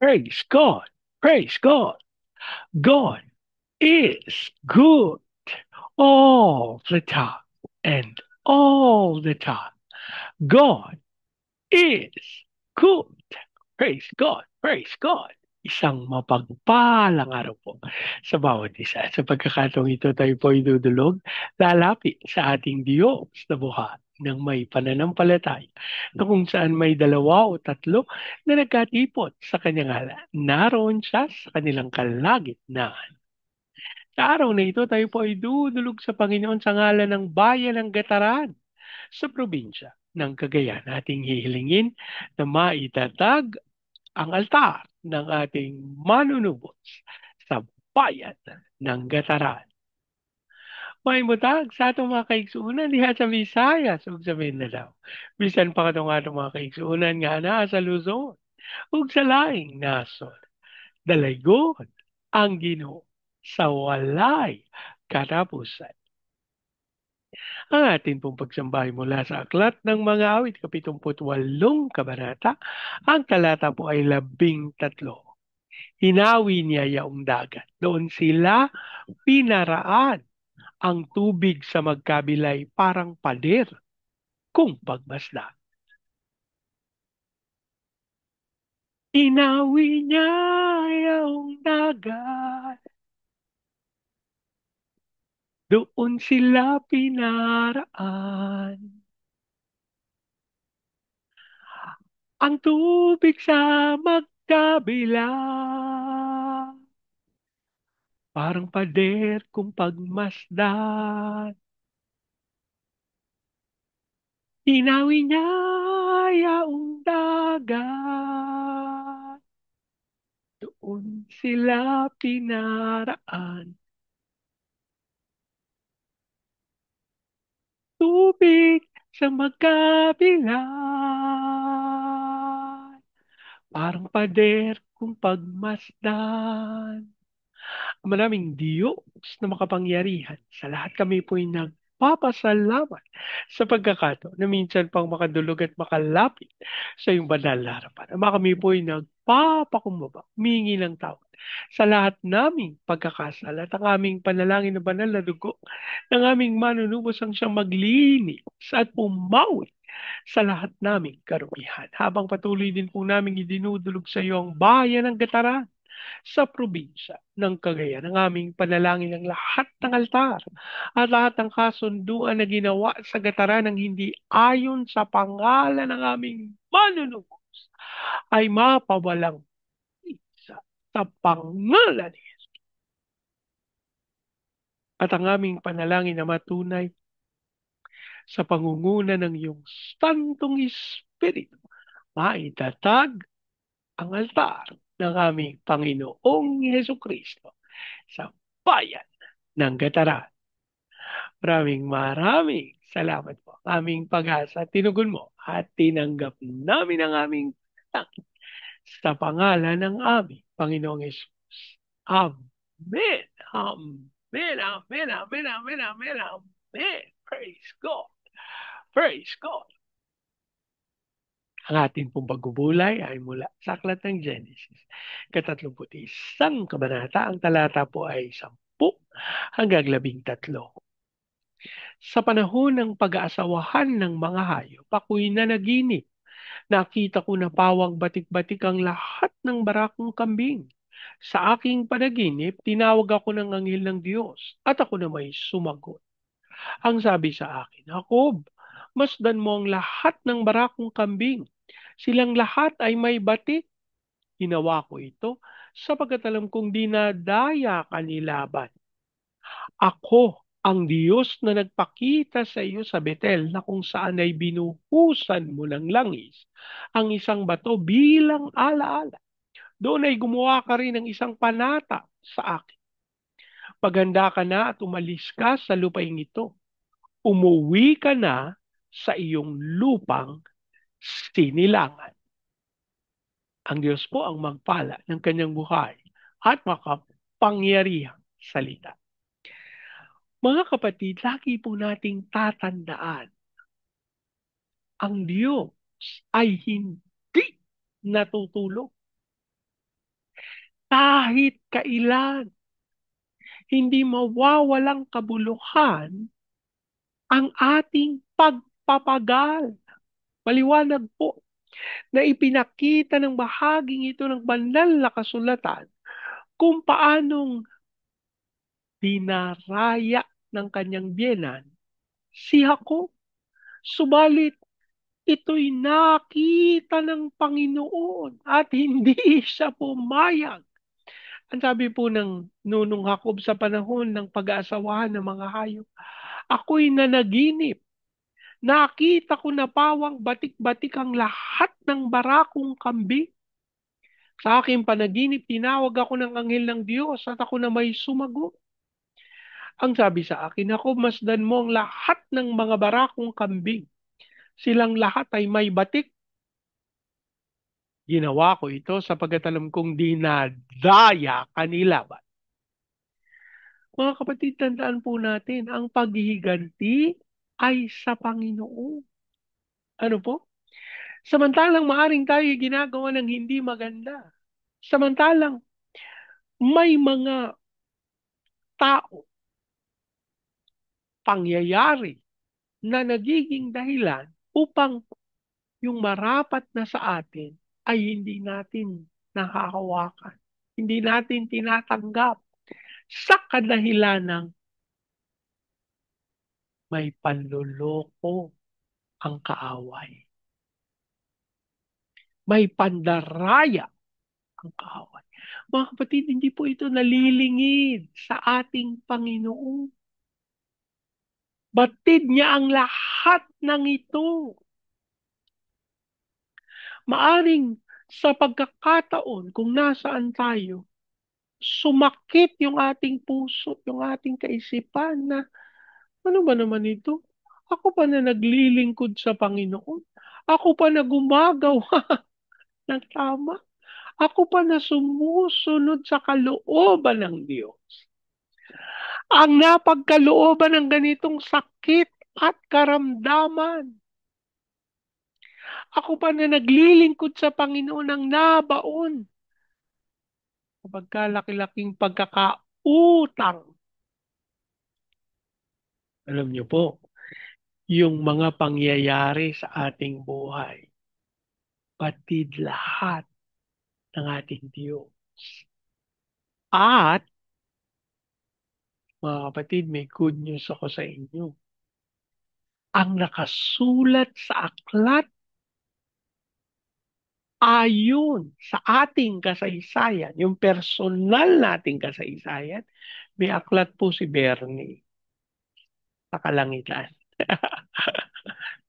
Praise God. Praise God. God is good all the time and all the time. God is good. Praise God. Praise God. Isang mapagpalang araw po sa bawat isa. Sa pagkakataong ito tayo po ay dudulog, lalapit sa ating Diyos na buhay ng may pananampalataya na kung saan may dalawa o tatlo na nagkatipon sa kanyang ngalan. Naroon siya sa kanilang kalagitnaan. Sa araw na ito, tayo po ay dudulog sa Panginoon sa ngalan ng bayan ng Gataran sa probinsya ng Cagayan. Ating hihilingin na maitatag ang altar ng ating manunubos sa bayan ng Gataran. May butag sa atong mga kaigsuunan diha sa Visayas ug sa Mindanao. Bisan pa katong atong mga kaigsuunan nga naa sa Luzon ug sa laing nasod. Dalaygon ang Ginoo sa walay katapusan. Ang atin pong pagsambahay mula sa Aklat ng Mga Awit, 78 kabanata, ang talata po ay 13. Hinawi niya yaong dagat. Doon sila pinaraan ang tubig sa magkabilay parang pader kung pagmasdan. Hinawi niya yaong dagat. Doon sila pinaraan. Ang tubig sa magkabila. Parang pader kung pagmasdan. Hinawi niya yaong dagat. Doon sila pinaraan. Tubig sa magkabila. Parang pader kung pagmasdan. Maraming Diyos na makapangyarihan. Sa lahat kami po'y nagpapasalamat sa pagkakataon na minsan pang makadulog at makalapit sa iyong banal na harapan. Ama kami po'y nagpapakumbaba, humingi ng tawad sa lahat naming pagkakasala at ang aming panalangin na banal na dugo ng aming manunubos ang siyang maglinis at pumawi sa lahat naming karumihan. Habang patuloy din po naming idinudulog sa iyo ang bayan ng Gataran sa probinsya ng Cagayan ang aming panalangin ng lahat ng altar at lahat ng kasunduan na ginawa sa gataran ng hindi ayon sa pangalan ng aming manunubos ay mapawalang isa sa pangalan ni Jesus. At ang aming panalangin na matunay sa pangunguna ng iyong Santong Espiritu, maitatag ang altar ng aming Panginoong Heso Kristo sa bayan ng Gataran. Maraming salamat po. Aming pag-asa, tinugon mo at tinanggap namin ang aming tanging sa pangalan ng aming Panginoong Yesus. Amen. Amen. Amen. Amen. Amen. Amen. Amen. Praise God. Praise God. Ang ating pong pagbubulay ay mula sa Aklat ng Genesis. 31 kabanata. Ang talata po ay 10 hanggang 13. Sa panahon ng pag-aasawahan ng mga hayop, ako'y nanaginip. Nakita ko na pawang batik-batik ang lahat ng barakong kambing. Sa aking panaginip, tinawag ako ng anghel ng Diyos at ako na may sumagot. Ang sabi sa akin, Jacob, masdan mo ang lahat ng barakong kambing. Silang lahat ay may batik. Ginawa ko ito sapagkat alam kong dinadaya ka nilaban. Ako ang Diyos na nagpakita sa iyo sa Betel na kung saan ay binuhusan mo ng langis ang isang bato bilang alaala. Doon ay gumawa ka rin ng isang panata sa akin. Paganda ka na at umalis ka sa lupaing ito. Umuwi ka na sa iyong lupang sinilangan. Ang Diyos po ang magpala ng kanyang buhay at makapangyarihang salita. Mga kapatid, lagi po nating tatandaan, ang Diyos ay hindi natutulog. kahit kailan. Hindi mawawalang kabuluhan ang ating pagpapagal. Maliwanag po na ipinakita ng bahaging ito ng banal na kasulatan kung paanong dinaraya ng kanyang biyenan si Jacob. Subalit ito'y nakita ng Panginoon at hindi siya pumayag. Ang sabi po ng nunong Jacob sa panahon ng pag-aasawahan ng mga hayop, ako'y nanaginip. Nakita ko na pawang batik-batik ang lahat ng barakong kambing. Sa aking panaginip, tinawag ako ng anghel ng Diyos at ako na may sumagot. Ang sabi sa akin, ako masdan mo ang lahat ng mga barakong kambing. Silang lahat ay may batik. Ginawa ko ito sapagat alam kong dinadaya kanila. Mga kapatid, tandaan po natin, ang paghihiganti ay sa Panginoon. Ano po? Samantalang maaring tayo ginagawa ng hindi maganda. Samantalang may mga tao, pangyayari na nagiging dahilan upang yung marapat na sa atin ay hindi natin nahahawakan. Hindi natin tinatanggap sa kadahilan ng may panluloko ang kaaway. May pandaraya ang kaaway. Mga kapatid, hindi po ito nalilingid sa ating Panginoon. Batid niya ang lahat ng ito. Maaring sa pagkakataon kung nasaan tayo, sumakit yung ating puso, yung ating kaisipan na ano ba naman ito? Ako pa na naglilingkod sa Panginoon. Ako pa na gumagawa ng tama. Ako pa na sumusunod sa kalooban ng Diyos. Ang napagkalooban ng ganitong sakit at karamdaman. Ako pa na naglilingkod sa Panginoon ng nabaon. Kapag kalaki-laking pagkakautang. Alam niyo po, yung mga pangyayari sa ating buhay, patid lahat ng ating Diyos. At, mga kapatid, may good news ako sa inyo. Ang nakasulat sa aklat ayon sa ating kasaysayan, yung personal nating kasaysayan, may aklat po si Bernie sa kalangitan.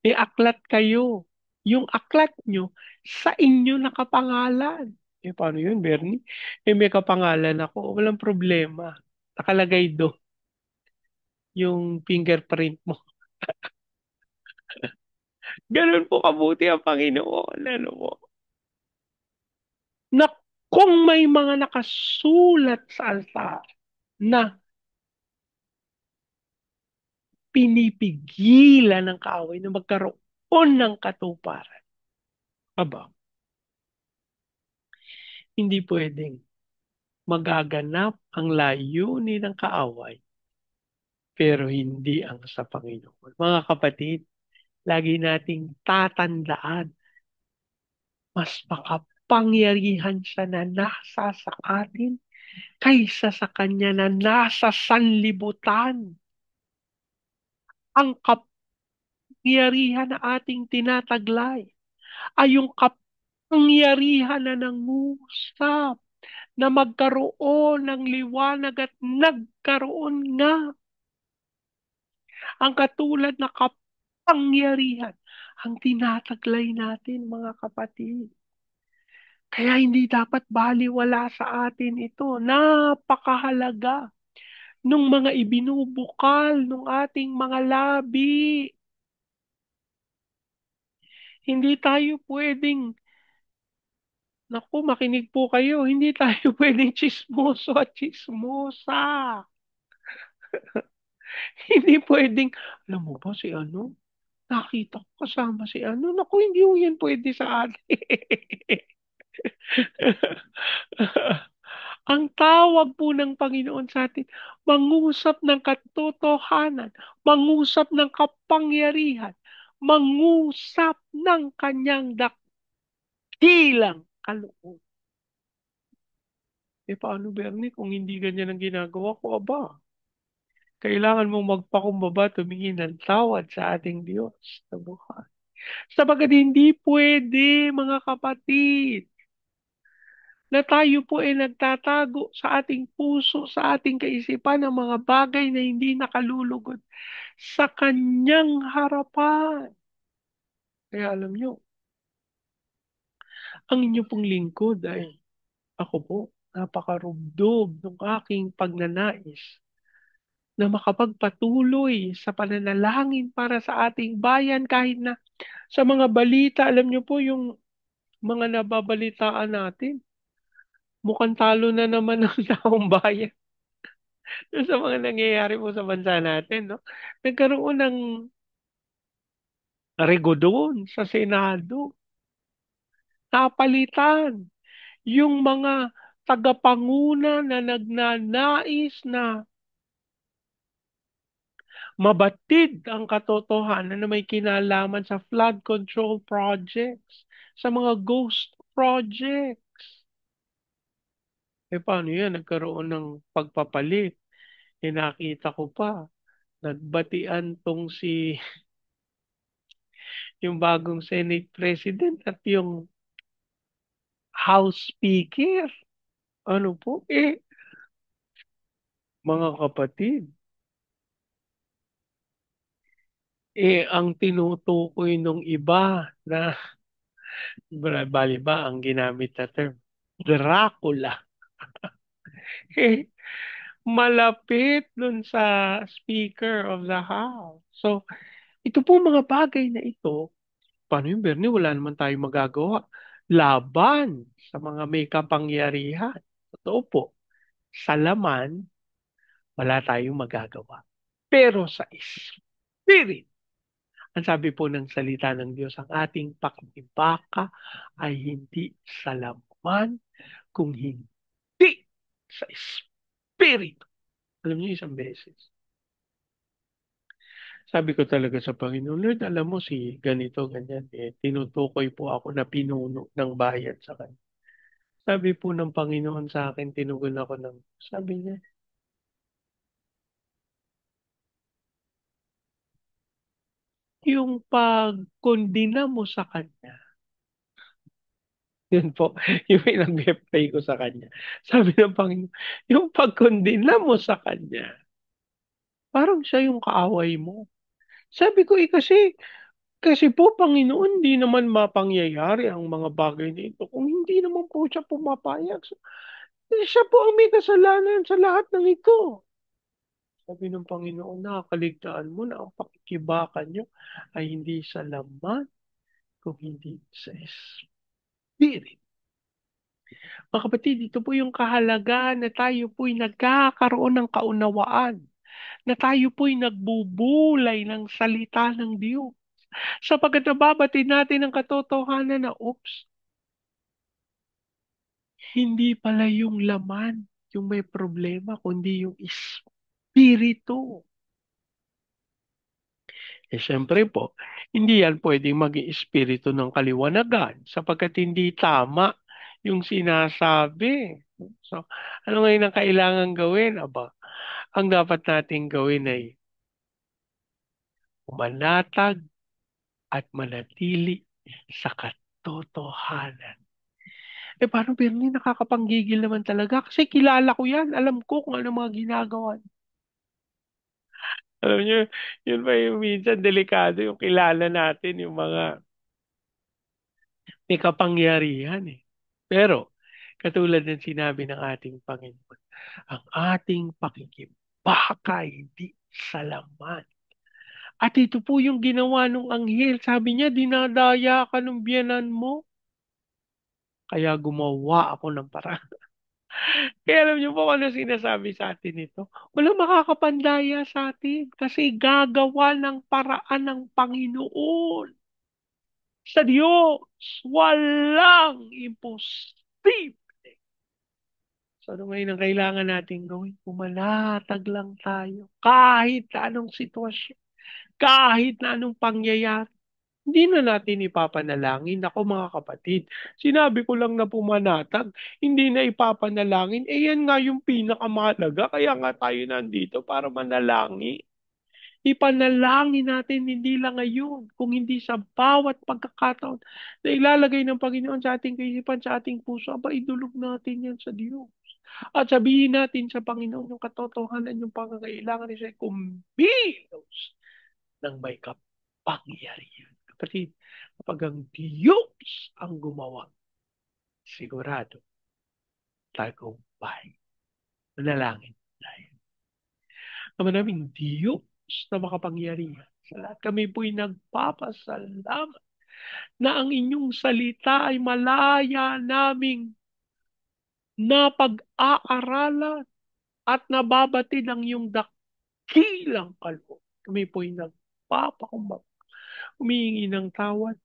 May aklat kayo. Yung aklat nyo, sa inyo nakapangalan. Eh, paano yun, Bernie? Eh, may kapangalan ako. Walang problema. Nakalagay do yung fingerprint mo. Ganun po kabuti ang Panginoon. Ano mo? Na kung may mga nakasulat sa altar na pinipigilan ng kaaway na magkaroon ng katuparan. Aba, hindi pwedeng magaganap ang layunin ng kaaway pero hindi ang sa Panginoon. Mga kapatid, lagi nating tatandaan, mas makapangyarihan siya na nasa sa atin kaysa sa kanya na nasa sanlibutan. Ang kapangyarihan na ating tinataglay ay yung kapangyarihan na nangusap na magkaroon ng liwanag at nagkaroon nga ang katulad na kapangyarihan ang tinataglay natin mga kapatid. Kaya hindi dapat baliwala sa atin ito. Napakahalaga nung mga ibinubukal nung ating mga labi. Hindi tayo pwedeng, naku, makinig po kayo, hindi tayo pwedeng chismoso at chismosa. Hindi pwedeng, alam mo ba si ano? Nakita ko kasama si ano. Naku, hindi mo yan pwede sa atin. Ang tawag po ng Panginoon sa atin, mangusap ng katotohanan, mangusap ng kapangyarihan, mangusap ng kanyang dakilang kaloob. Eh paano, Bernie, kung hindi ganyan ang ginagawa ko, aba, kailangan mong magpakumbaba, tumingin ng tawad sa ating Diyos sa buhay. Sabagat hindi pwede, mga kapatid, na tayo po ay nagtatago sa ating puso, sa ating kaisipan ng mga bagay na hindi nakalulugod sa kanyang harapan. Kaya alam nyo, ang inyo pong lingkod ay ako po, napakarubdob ng aking pagnanais na makapagpatuloy sa pananalangin para sa ating bayan kahit na sa mga balita, alam nyo po yung mga nababalitaan natin, mukhang talo na naman ng taong bayan sa mga nangyayari po sa bansa natin, no? Nagkaroon ng rego doon sa Senado, napalitan yung mga tagapanguna na nagnanais na mabatid ang katotohanan na may kinalaman sa flood control projects, sa mga ghost projects. Eh paano yan? Nagkaroon ng pagpapalit. Eh nakita ko pa, nagbatian tong si yung bagong Senate President at yung House Speaker. Ano po? Eh, mga kapatid, ang tinutukoy nung iba na, bali ba ang ginamit na term? Dracula. Eh, malapit dun sa Speaker of the House. So, ito po mga bagay na ito, paano yung Bernie? Wala naman tayong magagawa. Laban sa mga may kapangyarihan. Totoo po, sa laman, wala tayong magagawa. Pero sa spirit, ang sabi po ng salita ng Diyos, ang ating pakikibaka ay hindi sa laman, kung hindi sa espiritu. Alam niyo, isang beses. Sabi ko talaga sa Panginoon, Lord, alam mo si ganito, ganyan, tinutukoy po ako na pinuno ng bayan sa kanya. Sabi po ng Panginoon sa akin, tinugon ako ng, sabi niya, yung pagkondina mo sa kanya, yun po, yung pinag-pray ko sa kanya. Sabi ng Panginoon, yung pagkondina mo sa kanya, parang siya yung kaaway mo. Sabi ko, kasi po, Panginoon, hindi naman mapangyayari ang mga bagay nito kung hindi naman po siya pumapayag. So, siya po ang may kasalanan sa lahat ng ito. Sabi ng Panginoon, nakakaligtaan mo na ang pakikibakan nyo ay hindi sa laman, kung hindi sa Spirit. Mga kapatid, ito po yung kahalagaan na tayo po'y nagkakaroon ng kaunawaan, na tayo po'y nagbubulay ng salita ng Diyos. Sapagkat nababatid natin ang katotohanan na, oops, hindi pala yung laman yung may problema, kundi yung espiritu. Eh syempre po, hindi yan pwedeng maging espiritu ng kaliwanagan sapagkat hindi tama yung sinasabi. So, ano ngayon ang kailangan gawin? Aba, ang dapat nating gawin ay umanatag at manatili sa katotohanan. Eh paano Bernie, nakakapanggigil naman talaga kasi kilala ko yan. Alam ko kung ano mga ginagawa. Alam niyo, yun pa yung minsan delikado yung kilala natin, yung mga may kapangyarihan eh. Pero, katulad ng sinabi ng ating Panginoon, ang ating pakikibaka hindi sa laman. At ito po yung ginawa ng anghel. Sabi niya, dinadaya ka ng biyanan mo. Kaya gumawa ako ng paraan. Kaya alam niyo po kung ano sinasabi sa atin ito? Walang makakapandaya sa atin kasi gagawa ng paraan ng Panginoon. Sa Diyos, walang imposible. So, ano ngayon ang kailangan natin gawin? Pumanatag lang tayo. Kahit na anong sitwasyon, kahit na anong pangyayari, hindi na natin ipapanalangin. Ako mga kapatid, sinabi ko lang na pumanatag, hindi na ipapanalangin. Eh yan nga yung pinakamahalaga. Kaya nga tayo nandito para manalangin. Ipanalangin natin hindi lang ngayon, kung hindi sa bawat pagkakataon na ilalagay ng Panginoon sa ating kaisipan, sa ating puso, aba idulog natin yan sa Diyos. At sabihin natin sa Panginoon yung katotohanan, yung pangangailangan ni siya kumilos ng may kapangyarihan. Kapatid, kapag ang Diyos ang gumawa, sigurado, tagumpay. Manalangin tayo. Ang maraming Diyos na makapangyarihan. Sa lahat kami po'y nagpapasalamat na ang inyong salita ay malaya naming napag-aaralan at nababatid ang iyong dakilang kaloob. Kami po'y nagpapakumbaba, humihingi ng tawad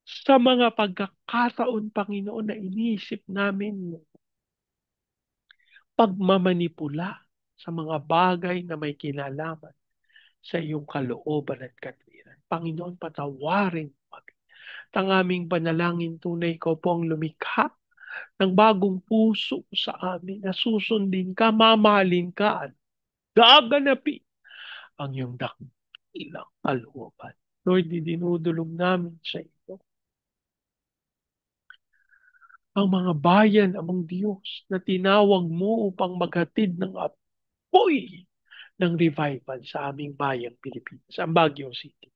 sa mga pagkakataon, Panginoon, na inisip namin pagmamanipula sa mga bagay na may kinalaman sa iyong kalooban at katwiran. Panginoon, patawarin mo kami. Ang aming panalangin tunay ko po ang lumikha ng bagong puso sa amin na susundin ka, mamahalin ka at gaganapin ang iyong dakilang kalooban. Lord, dinudulog namin sa iyo ang mga bayan among Diyos na tinawag mo upang maghatid ng apoy ng revival sa aming bayang Pilipinas, sa Baguio City,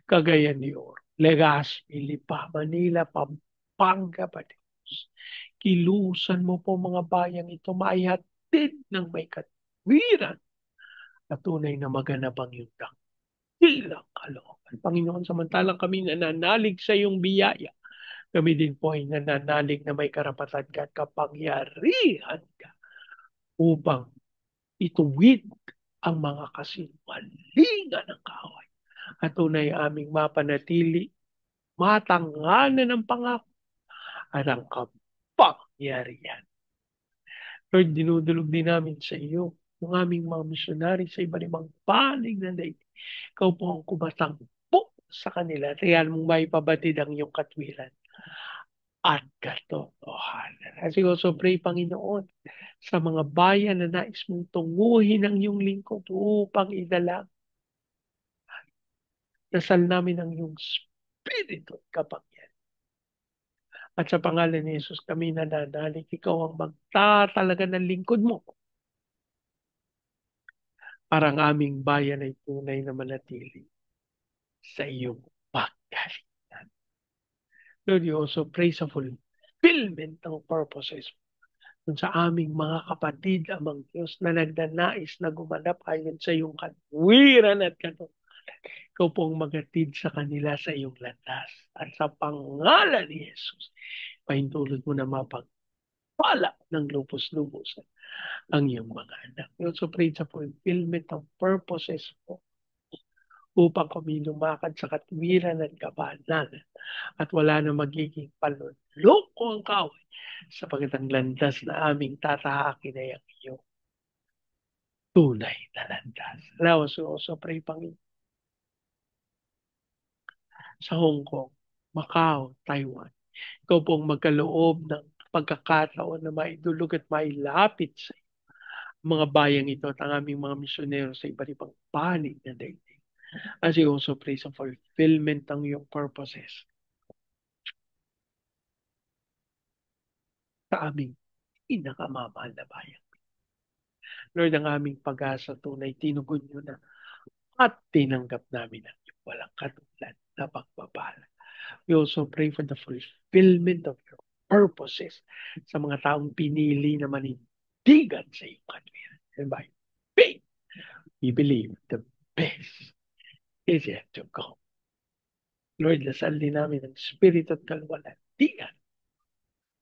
Cagayan de Oro, Legazpi, Lipa, Manila, Pampanga, Batanes. Kilusan mo po mga bayang ito, maihatid ng may katwiran at tunay na maganap ang iyong dakilang kalooban. Panginoon, samantalang kami nananalig sa iyong biyaya, kami din po ay nananalig na may karapatan ka at kapangyarihan ka upang ituwid ang mga kasinungalingan ng kaaway at tunay aming mapanatili, matanghanan ng pangako at ang kapangyarihan. Lord, dinudulog din namin sa iyo yung aming mga misyonari sa iba't ibang panig ng daigdig. Ikaw po ang kumatangpo sa kanila. Tiyan mong maipabatid ang iyong katwiran at katotohanan. As you also pray, Panginoon, sa mga bayan na nais mong tunguhin ang iyong lingkod upang idalang. Dasal namin ang iyong Espiritu at kapangyarihan. At sa pangalan ni Jesus kami nananalig, ikaw ang magtatalaga ng lingkod mo para ang aming bayan ay tunay na manatili sa iyong pagkalingan. Lord, you also pray sa fulfillment ng purposes dun sa aming mga kapatid, amang Diyos, na nagnanais na gumanap ayon sa iyong katwiran at katotohanan. Ikaw pong magatid sa kanila sa iyong landas. At sa pangalan ni Jesus, pahintulot mo na mapagpala ng lupos-lupos ang iyong mga anak. We also pray sa fulfillment of purposes mo upang kami lumakad sa katwiran at kabanalan at wala na magiging panluloko ang kaway sapagat ang landas na aming tatahakin ay ang iyong tunay na landas. Allow us to also pray, Panginoon, sa Hong Kong, Macau, Taiwan. Ikaw pong magkaloob ng pagkakataon na maidulog at mailapit sa mga bayang ito at ang aming mga misyonero sa iba't ibang panig na daigdig. As you also pray sa fulfillment ng iyong purposes sa aming pinakamamahal na bayan. Lord, ang aming pag-asa tunay, tinugon nyo na at tinanggap namin ang iyong walang katulad na pagpapala. We also pray for the fulfillment of your purposes sa mga taong pinili na manindigan sa iyong katwiran. And by faith, we believe the best is yet to come. Lord, dasal din namin ang Spirit at kaluwalhatian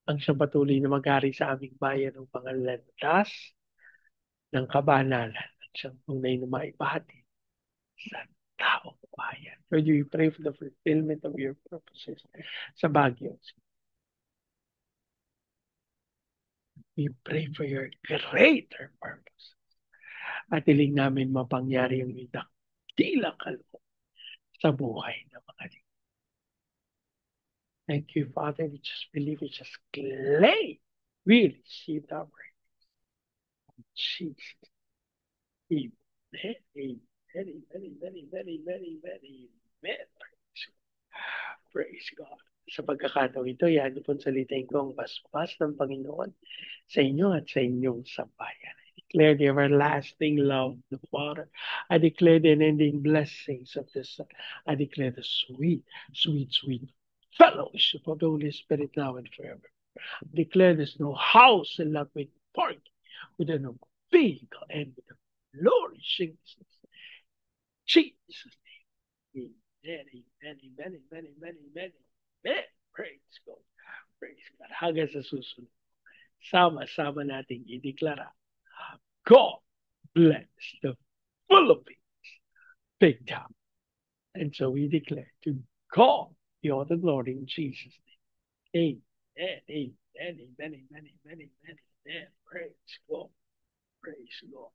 ang siyang patuloy na mag-ari sa aming bayan ng pangalandas ng kabanalan at siyang tunay na maipahatid sa taong bayan. Lord, we pray for the fulfillment of your purposes sa Baguio. We pray for your greater purpose. At hiling namin mapangyari yung dakilang kaloob sa buhay ng mga ito. Thank you, Father. We just believe, we just claim. We receive our prayer. In Jesus. Amen. Amen. Amen. Amen. Amen. Amen. Amen. Praise God. Sa pagkakataong ito, yan po salitain ko ang basbas ng Panginoon sa inyo at sa inyong sambayan. I declare the everlasting love of the Father. I declare the unending blessings of the Son. I declare the sweet, sweet, sweet fellowship of the Holy Spirit now and forever. I declare there's no house in love with park, with no vehicle, and with a flourishing Jesus' name. Amen, amen, amen, amen, amen, amen, amen. Praise God. Praise God. Hanggang sa susunod. Sama-sama nating ideklara. God bless the Philippines big time. And so we declare to God be all the glory in Jesus' name. Amen, amen, amen, amen, amen, amen, amen. Praise God. Praise God.